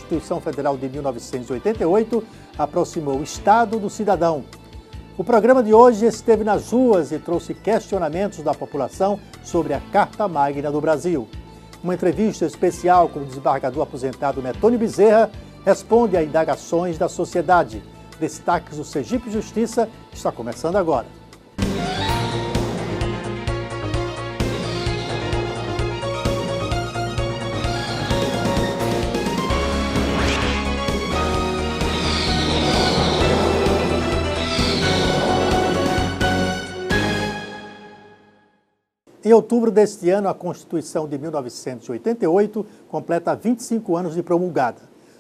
Constituição Federal de 1988 aproximou o Estado do cidadão. O programa de hoje esteve nas ruas e trouxe questionamentos da população sobre a Carta Magna do Brasil. Uma entrevista especial com o desembargador aposentado Netônio Bezerra responde a indagações da sociedade. Destaques do Sergipe Justiça está começando agora. Em outubro deste ano, a Constituição de 1988 completa 25 anos de promulgada.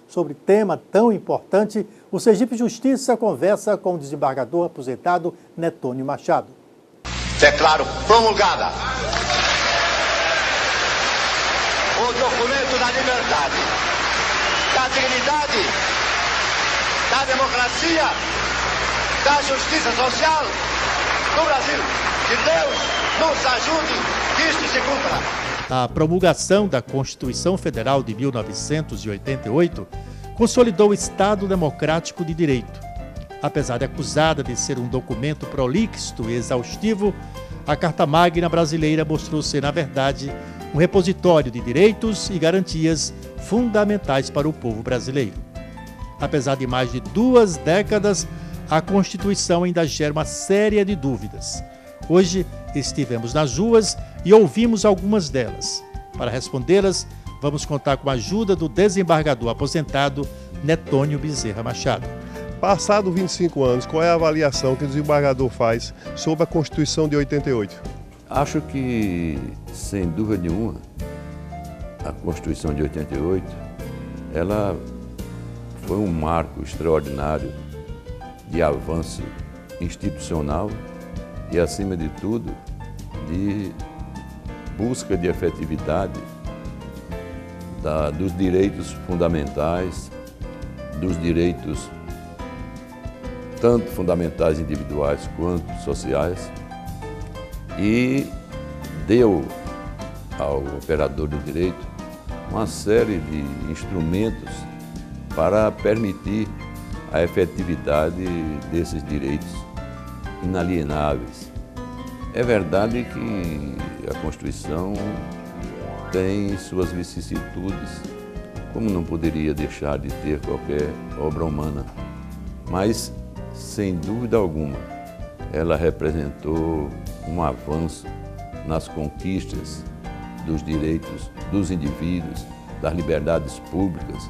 Sobre tema tão importante, o Sergipe Justiça conversa com o desembargador aposentado Netônio Machado. Declaro promulgada o documento da liberdade, da dignidade, da democracia, da justiça social no Brasil. Que Deus nos ajude que isto se cumpra. A promulgação da Constituição Federal de 1988 consolidou o Estado Democrático de Direito. Apesar de acusada de ser um documento prolixo e exaustivo, a Carta Magna brasileira mostrou ser, na verdade, um repositório de direitos e garantias fundamentais para o povo brasileiro. Apesar de mais de 2 décadas, a Constituição ainda gera uma série de dúvidas. Hoje estivemos nas ruas e ouvimos algumas delas. Para respondê-las, vamos contar com a ajuda do desembargador aposentado Netônio Bezerra Machado. Passado 25 anos, qual é a avaliação que o desembargador faz sobre a Constituição de 88? Acho que, sem dúvida nenhuma, a Constituição de 88, ela foi um marco extraordinário de avanço institucional e, acima de tudo, de busca de efetividade dos direitos fundamentais, dos direitos tanto fundamentais individuais quanto sociais, e deu ao operador do direito uma série de instrumentos para permitir a efetividade desses direitos inalienáveis. É verdade que a Constituição tem suas vicissitudes, como não poderia deixar de ter qualquer obra humana, mas, sem dúvida alguma, ela representou um avanço nas conquistas dos direitos dos indivíduos, das liberdades públicas,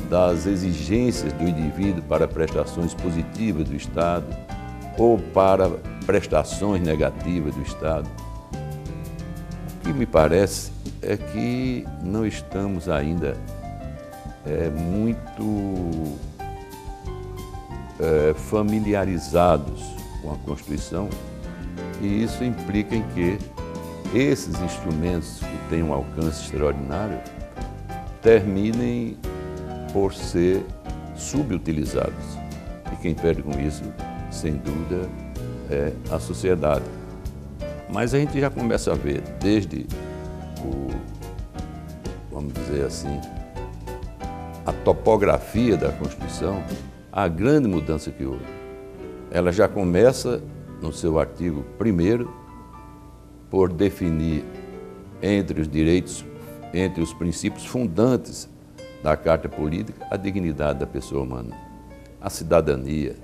das exigências do indivíduo para prestações positivas do Estado ou para prestações negativas do Estado. O que me parece é que não estamos ainda muito familiarizados com a Constituição, e isso implica em que esses instrumentos que têm um alcance extraordinário terminem por ser subutilizados. E quem perde com isso, sem dúvida, é a sociedade. Mas a gente já começa a ver, desde vamos dizer assim, a topografia da Constituição, a grande mudança que houve. Ela já começa, no seu artigo 1º, por definir entre os direitos, entre os princípios fundantes da Carta Política, a dignidade da pessoa humana, a cidadania,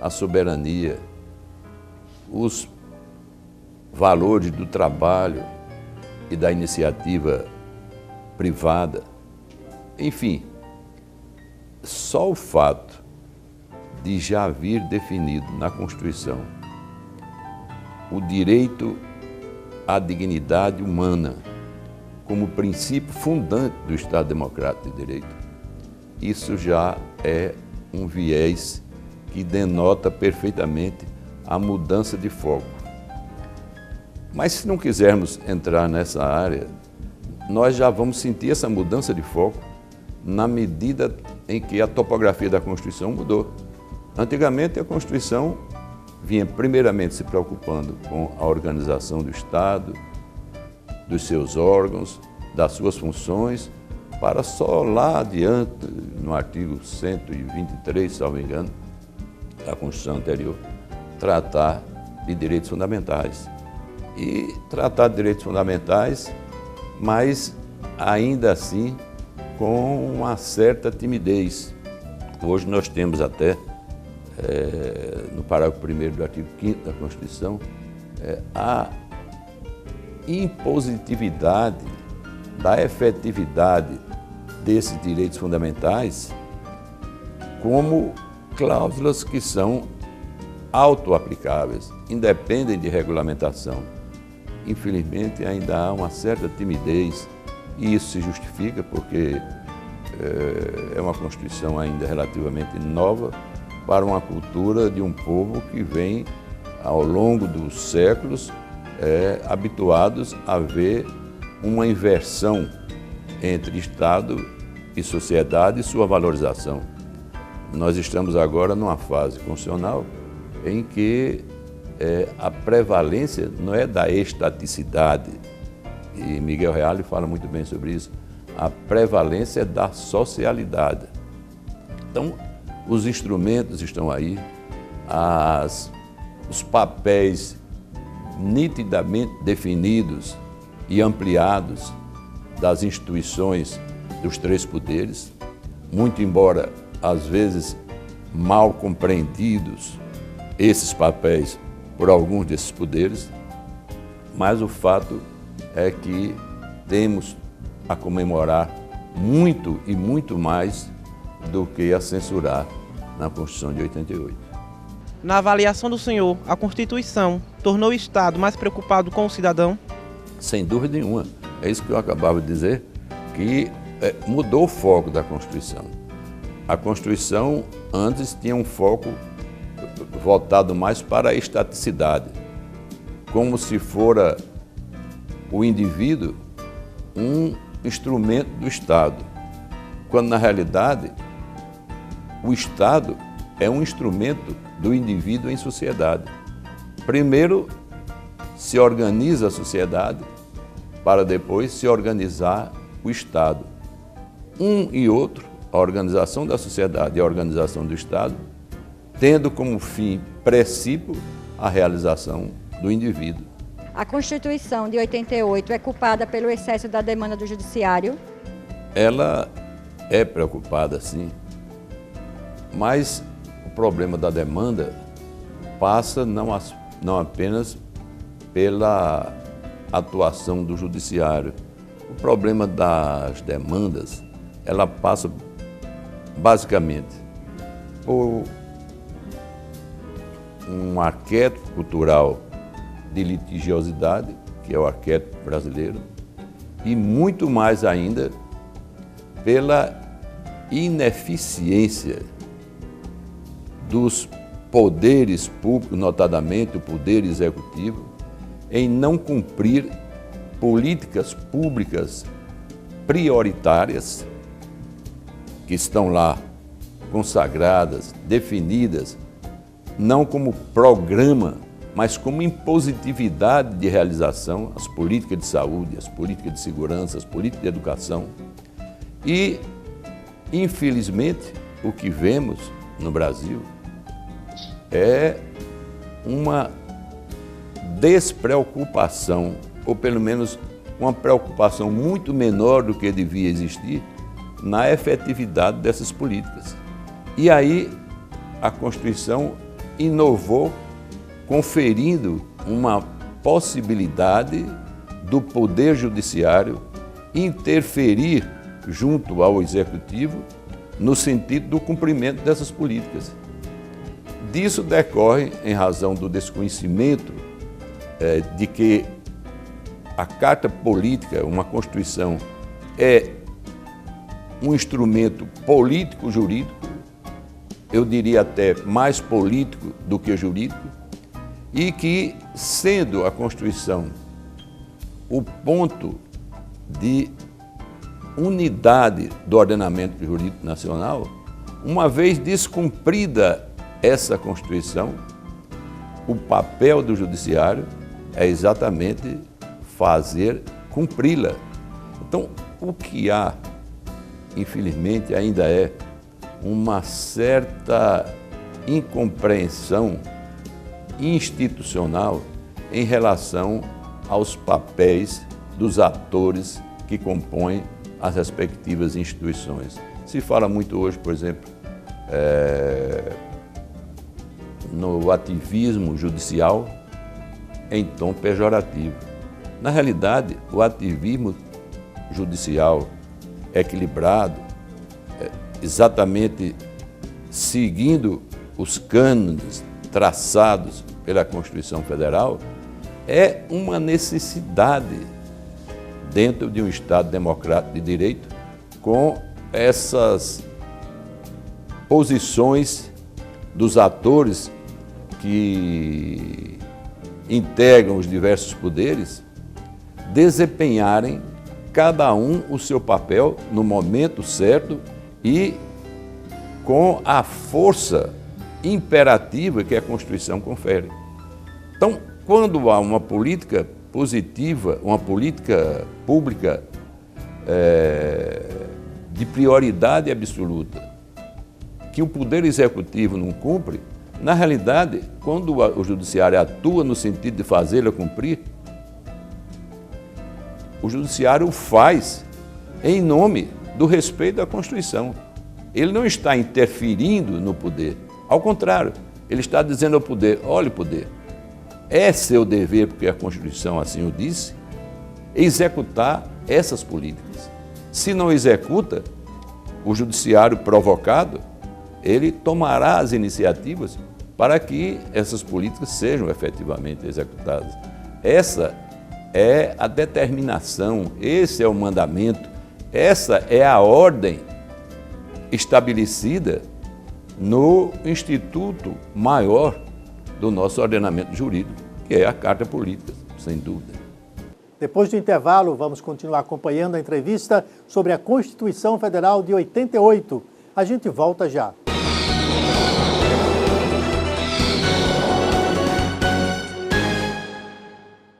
a soberania, os valores do trabalho e da iniciativa privada. Enfim, só o fato de já vir definido na Constituição o direito à dignidade humana como princípio fundante do Estado Democrático de Direito, isso já é um viés que denota perfeitamente a mudança de foco. Mas se não quisermos entrar nessa área, nós já vamos sentir essa mudança de foco na medida em que a topografia da Constituição mudou. Antigamente, a Constituição vinha primeiramente se preocupando com a organização do Estado, dos seus órgãos, das suas funções para só lá adiante, no artigo 123, se não me engano, da Constituição anterior, tratar de direitos fundamentais. E tratar de direitos fundamentais, mas ainda assim com uma certa timidez. Hoje nós temos até, no parágrafo 1º do artigo 5º da Constituição, a impositividade da efetividade desses direitos fundamentais como cláusulas que são autoaplicáveis, independem de regulamentação. Infelizmente, ainda há uma certa timidez, e isso se justifica porque é uma Constituição ainda relativamente nova para uma cultura de um povo que vem, ao longo dos séculos, habituados a ver uma inversão entre Estado e sociedade e sua valorização. Nós estamos agora numa fase constitucional em que a prevalência não é da estaticidade, e Miguel Reale fala muito bem sobre isso, a prevalência é da socialidade. Então, os instrumentos estão aí, os papéis nitidamente definidos e ampliados das instituições dos três poderes, muito embora às vezes mal compreendidos esses papéis por alguns desses poderes, mas o fato é que temos a comemorar muito e muito mais do que a censurar na Constituição de 88. Na avaliação do senhor, a Constituição tornou o Estado mais preocupado com o cidadão? Sem dúvida nenhuma. É isso que eu acabava de dizer, que mudou o foco da Constituição. A Constituição antes tinha um foco voltado mais para a estaticidade, como se fora o indivíduo um instrumento do Estado, quando na realidade o Estado é um instrumento do indivíduo em sociedade. Primeiro se organiza a sociedade para depois se organizar o Estado. Um e outro, a organização da sociedade e a organização do Estado, tendo como fim princípio a realização do indivíduo. A Constituição de 88 é culpada pelo excesso da demanda do Judiciário? Ela é preocupada, sim, mas o problema da demanda passa não apenas pela atuação do Judiciário. O problema das demandas, ela passa basicamente por um arquétipo cultural de litigiosidade, que é o arquétipo brasileiro, e muito mais ainda pela ineficiência dos poderes públicos, notadamente o poder executivo, em não cumprir políticas públicas prioritárias que estão lá consagradas, definidas, não como programa, mas como impositividade de realização, as políticas de saúde, as políticas de segurança, as políticas de educação. E, infelizmente, o que vemos no Brasil é uma despreocupação, ou pelo menos uma preocupação muito menor do que devia existir na efetividade dessas políticas. E aí a Constituição inovou, conferindo uma possibilidade do Poder Judiciário interferir junto ao Executivo no sentido do cumprimento dessas políticas. Disso decorre, em razão do desconhecimento de que a Carta Política, uma Constituição, é um instrumento político-jurídico, eu diria até mais político do que jurídico, e que, sendo a Constituição o ponto de unidade do ordenamento jurídico nacional, uma vez descumprida essa Constituição, o papel do Judiciário é exatamente fazer cumpri-la. Então, o que há infelizmente, ainda é uma certa incompreensão institucional em relação aos papéis dos atores que compõem as respectivas instituições. Se fala muito hoje, por exemplo, no ativismo judicial em tom pejorativo. Na realidade, o ativismo judicial equilibrado, exatamente seguindo os cânones traçados pela Constituição Federal, é uma necessidade dentro de um Estado democrático de direito, com essas posições dos atores que integram os diversos poderes desempenharem cada um o seu papel no momento certo e com a força imperativa que a Constituição confere. Então, quando há uma política positiva, uma política pública de prioridade absoluta, que o Poder Executivo não cumpre, na realidade, quando o Judiciário atua no sentido de fazê-la cumprir, o Judiciário faz em nome do respeito à Constituição. Ele não está interferindo no poder. Ao contrário, ele está dizendo ao poder: olha, poder, é seu dever, porque a Constituição assim o disse, executar essas políticas. Se não executa, o Judiciário provocado, ele tomará as iniciativas para que essas políticas sejam efetivamente executadas. Essa é a determinação, esse é o mandamento, essa é a ordem estabelecida no instituto maior do nosso ordenamento jurídico, que é a Carta Política, sem dúvida. Depois do intervalo, vamos continuar acompanhando a entrevista sobre a Constituição Federal de 88. A gente volta já.